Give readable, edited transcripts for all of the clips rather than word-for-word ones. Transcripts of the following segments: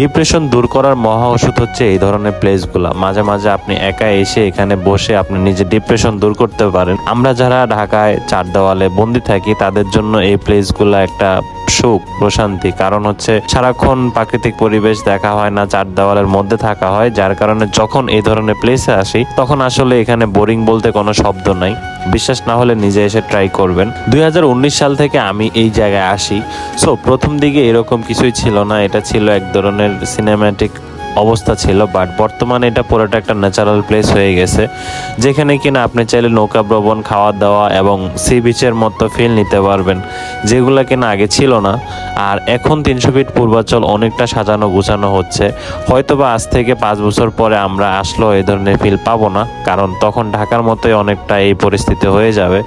Depression দূর করার মহা ওষুধ হচ্ছে এই ধরনের প্লেসগুলা। মাঝে মাঝে আপনি একা এসে এখানে বসে আপনি নিজের ডিপ্রেশন দূর করতে পারেন। আমরা যারা ঢাকায় চার দেওয়ালে বন্দি থাকি তাদের জন্য এই প্লেসগুলা একটা সুখ প্রশান্তি। কারণ হচ্ছে সারাক্ষণ প্রাকৃতিক পরিবেশ দেখা হয় না, চার দেওয়ালের মধ্যে থাকা হয়, যার কারণে যখন এই ধরনের প্লেসে আসি তখন আসলে এখানে বোরিং বলতে কোনো শব্দ নাই। বিশ্বাস না হলে নিজে এসে ট্রাই করবেন। 2019 সাল থেকে আমি এই জায়গায় আসি। সো প্রথম দিকে এরকম কিছুই ছিল না, এটা ছিল এক ধরনের সিনেম্যাটিক অবস্থা ছিল, বাট বর্তমানে এটা পুরোটা একটা ন্যাচারাল প্লেস হয়ে গেছে, যেখানে কিনা আপনি চাইলে নৌকা ভ্রমণ, খাওয়া দাওয়া এবং সি বিচের মতো ফিল নিতে পারবেন, যেগুলো কিনা আগে ছিল না। আর এখন 300 ফিট পূর্বাচল অনেকটা সাজানো গুছানো হচ্ছে। হয়তোবা আজ থেকে 5 বছর পরে আমরা আসলেও এই ধরনের ফিল পাবো না, কারণ তখন ঢাকার মতোই অনেকটা এই পরিস্থিতি হয়ে যাবে।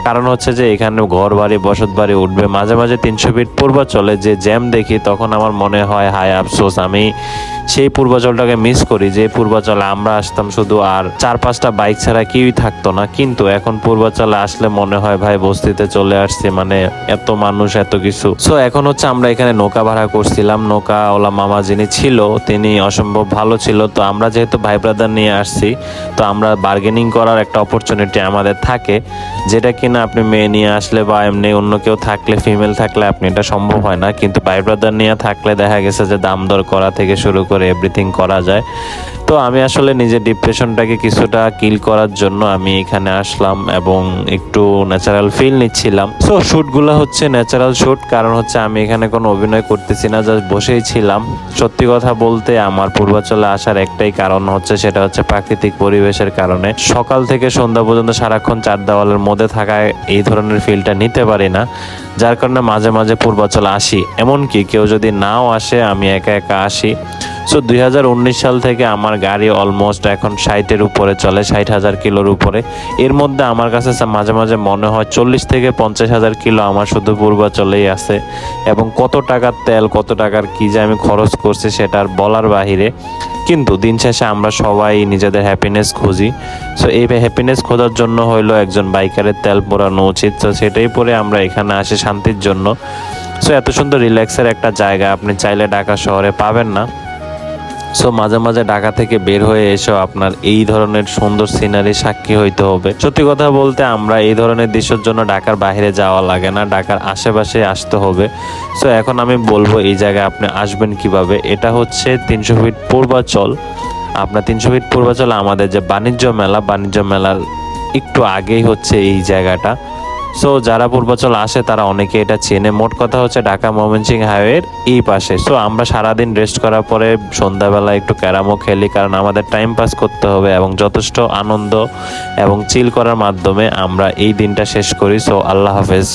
কারণ হচ্ছে যে এখানে ঘর বাড়ি বসত বাড়ি উঠবে। মাঝে মাঝে 300 ফিট পূর্বাচলে যে জ্যাম দেখি তখন আমার মনে হয় হায় আফসোস, আমি সেই পূর্বাচলটাকে মিস করি, যে পূর্বাচলে আমরা আসতাম শুধু আর 4-5টা বাইক ছাড়া কেউই থাকতো না। কিন্তু এখন পূর্বাচলে আসলে মনে হয় ভাই বস্তিতে চলে আসছে, মানে এত মানুষ এত কিছু। সো এখন হচ্ছে আমরা এখানে নৌকা ভাড়া করছিলাম। নৌকা ওলা মামা যিনি ছিল তিনি অসম্ভব ভালো ছিল। তো আমরা যেহেতু ভাই ব্রাদার নিয়ে আসছি, তো আমরা বার্গেনিং করার একটা অপরচুনিটি আমাদের থাকে, যেটা কিনা আপনি মেয়ে নিয়ে আসলে বা এমনি অন্য কেউ থাকলে, ফিমেল থাকলে আপনি এটা সম্ভব হয় না। কিন্তু ভাই ব্রাদার নিয়ে থাকলে দেখা গেছে যে দাম দর করা থেকে শুরু করে এভরিথিং করা যায়। তো আমি আসলে নিজের ডিপ্রেশনটাকে কিছুটা কিল করার জন্য আমি এখানে আসলাম এবং একটু ন্যাচারাল ফিল নিচ্ছিলাম। সো শ্যুটগুলো হচ্ছে ন্যাচারাল শ্যুট, কারণ হচ্ছে আমি এখানে কোনো অভিনয় করতেছি না, জাস্ট বসেই ছিলাম। সত্যি কথা বলতে আমার পূর্বাচলে আসার একটাই কারণ হচ্ছে, সেটা হচ্ছে প্রাকৃতিক পরিবেশের কারণে। সকাল থেকে সন্ধ্যা পর্যন্ত সারাক্ষণ চার দেওয়ালের মধ্যে থাকায় এই ধরনের ফিলটা নিতে পারি না, যার কারণে মাঝে মাঝে পূর্বাচল আসি। এমনকি কেউ যদি নাও আসে আমি একা একা আসি। সো 2019 সাল থেকে আমার গাড়ি অলমোস্ট এখন 60-এর উপরে চলে, 60,000 কিলোর উপরে। এর মধ্যে আমার কাছে মাঝে মাঝে মনে হয় 40 থেকে 50,000 কিলো আমার শুধু পূর্বাচলেই আছে। এবং কত টাকার তেল, কত টাকার কি যে আমি খরচ করছি সেটার বলার বাহিরে। কিন্তু দিন শেষে আমরা সবাই নিজেদের হ্যাপিনেস খুঁজি। সো এই হ্যাপিনেস খোঁজার জন্য হইলো একজন বাইকারের তেল পোড়ানো উচিত। তো সেটাই পরে আমরা এখানে আসি শান্তির জন্য। সো এত সুন্দর রিল্যাক্সের একটা জায়গা আপনি চাইলে ঢাকা শহরে পাবেন না। সো মাঝে মাঝে ঢাকা থেকে বের হয়ে এসেও আপনার এই ধরনের সুন্দর সিনারি সাক্ষী হইতে হবে। সত্যি কথা বলতে আমরা এই ধরনের দৃশ্যের জন্য ঢাকার বাইরে যাওয়া লাগে না, ঢাকার আশেপাশে আসতে হবে। সো এখন আমি বলবো এই জায়গায় আপনি আসবেন কিভাবে। এটা হচ্ছে 300 ফিট পূর্বাচল। আপনার 300 ফিট পূর্বাচল আমাদের যে বাণিজ্য মেলার একটু আগেই হচ্ছে এই জায়গাটা। সো যারা পূর্বাচল আসে তারা অনেকে এটা চেনে। মোট কথা হচ্ছে ঢাকা ময়মনসিংহ হাইওয়ের এই পাশে। সো আমরা সারাদিন রেস্ট করার পরে সন্ধ্যাবেলা একটু ক্যারামও খেলি, কারণ আমাদের টাইম পাস করতে হবে এবং যথেষ্ট আনন্দ এবং চিল করার মাধ্যমে আমরা এই দিনটা শেষ করি। সো আল্লাহ হাফেজ।